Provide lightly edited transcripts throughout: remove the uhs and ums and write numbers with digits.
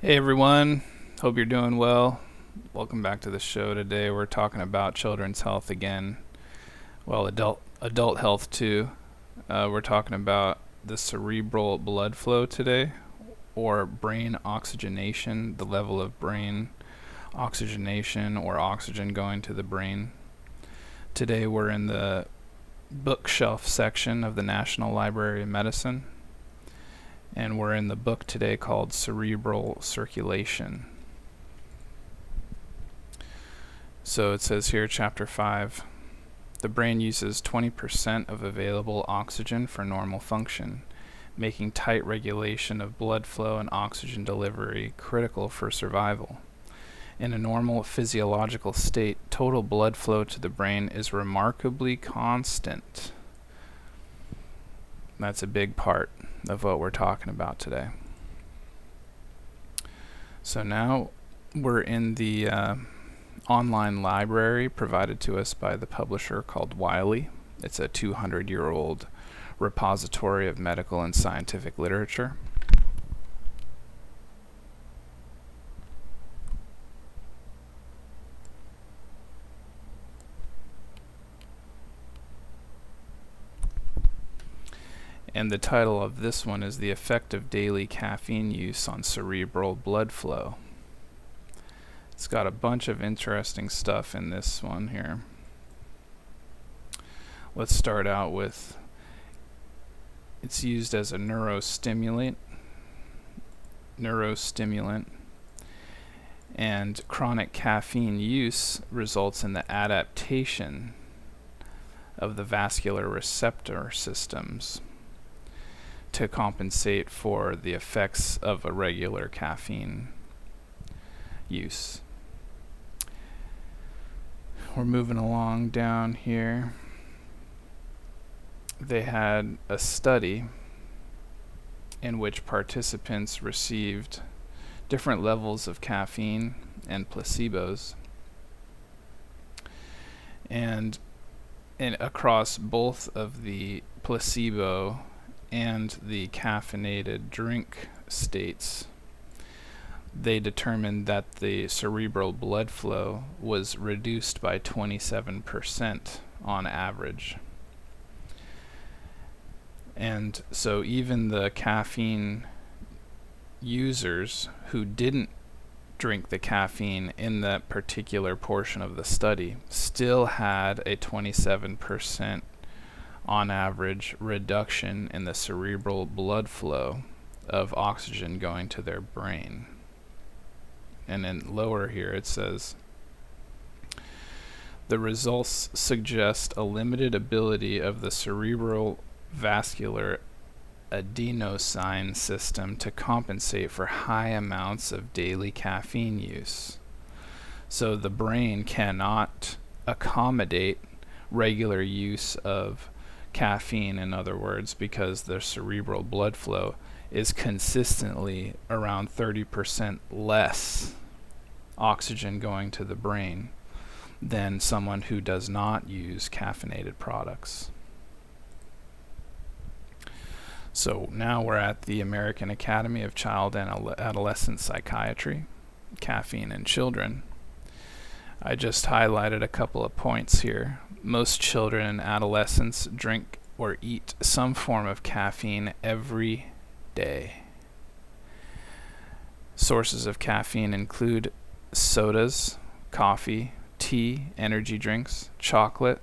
Hey everyone, hope you're doing well. Welcome back to the show. Today we're talking about children's health again. Well, adult health too. We're talking about the cerebral blood flow today, or brain oxygenation, the level of brain oxygenation or oxygen going to the brain. Today we're in the bookshelf section of the National Library of Medicine, and we're in the book today called Cerebral Circulation. So it says here, Chapter 5, the brain uses 20% of available oxygen for normal function, making tight regulation of blood flow and oxygen delivery critical for survival. In a normal physiological state, total blood flow to the brain is remarkably constant. That's a big part of what we're talking about today. So now we're in the online library provided to us by the publisher called Wiley. It's a 200-year-old repository of medical and scientific literature. And the title of this one is The Effect of Daily Caffeine Use on Cerebral Blood Flow. It's got a bunch of interesting stuff in this one here. Let's start out with it's used as a neurostimulant, and chronic caffeine use results in the adaptation of the vascular receptor systems to compensate for the effects of a regular caffeine use. We're moving along down here. They had a study in which participants received different levels of caffeine and placebos, and across both of the placebo and the caffeinated drink states, they determined that the cerebral blood flow was reduced by 27% on average. And so even the caffeine users who didn't drink the caffeine in that particular portion of the study still had a 27% on average reduction in the cerebral blood flow of oxygen going to their brain. And then lower here it says, the results suggest a limited ability of the cerebral vascular adenosine system to compensate for high amounts of daily caffeine use. So the brain cannot accommodate regular use of caffeine, in other words, because the cerebral blood flow is consistently around 30% less oxygen going to the brain than someone who does not use caffeinated products. So now we're at the American Academy of Child and Adolescent Psychiatry, Caffeine in Children. I just highlighted a couple of points here. Most children and adolescents drink or eat some form of caffeine every day. Sources of caffeine include sodas, coffee, tea, energy drinks, chocolate,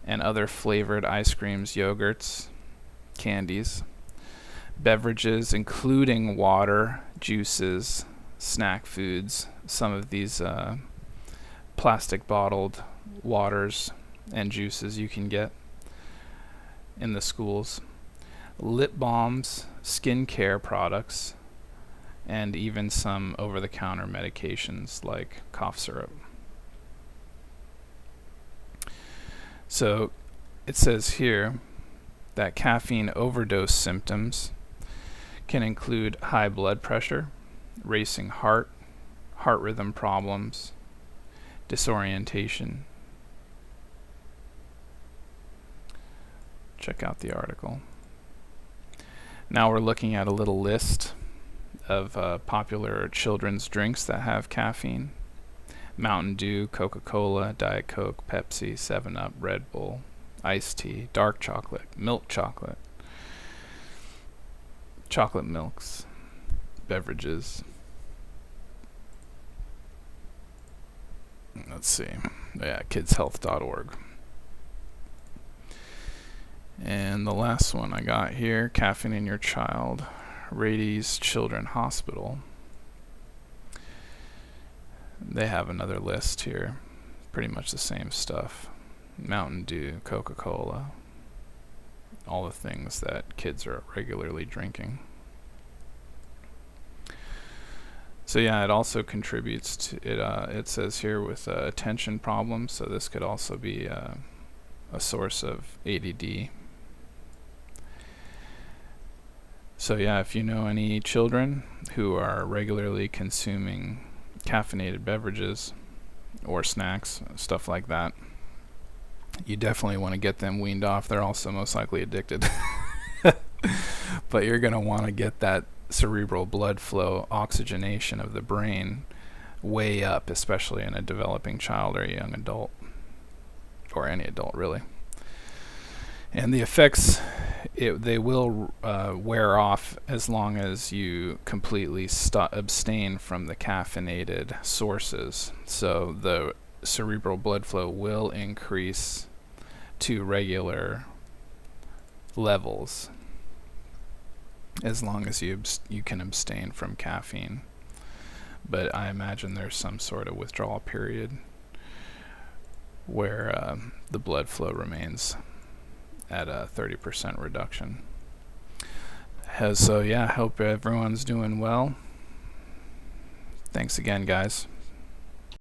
and other flavored ice creams, yogurts, candies, beverages including water, juices, snack foods, some of these plastic bottled waters and juices you can get in the schools, lip balms, skincare products, and even some over-the-counter medications like cough syrup. So it says here that caffeine overdose symptoms can include high blood pressure, racing heart rhythm problems, disorientation. Check out the article. Now we're looking at a little list of popular children's drinks that have caffeine. Mountain Dew, Coca-Cola, Diet Coke, Pepsi, 7-Up, Red Bull, iced tea, dark chocolate, milk chocolate, chocolate milks, beverages. Let's see. Yeah, kidshealth.org. And the last one I got here, Caffeine in Your Child, Rady's Children Hospital. They have another list here, pretty much the same stuff. Mountain Dew, Coca-Cola, all the things that kids are regularly drinking. So yeah, it also contributes to it. It says here with attention problems, so this could also be a source of ADD. So yeah, if you know any children who are regularly consuming caffeinated beverages or snacks, stuff like that, you definitely want to get them weaned off. They're also most likely addicted. But you're going to want to get that cerebral blood flow, oxygenation of the brain way up, especially in a developing child or a young adult, or any adult really. And the effects, they will wear off as long as you completely abstain from the caffeinated sources. So the cerebral blood flow will increase to regular levels as long as you can abstain from caffeine. But I imagine there's some sort of withdrawal period where the blood flow remains at a 30% reduction. So yeah, hope everyone's doing well. Thanks again, guys.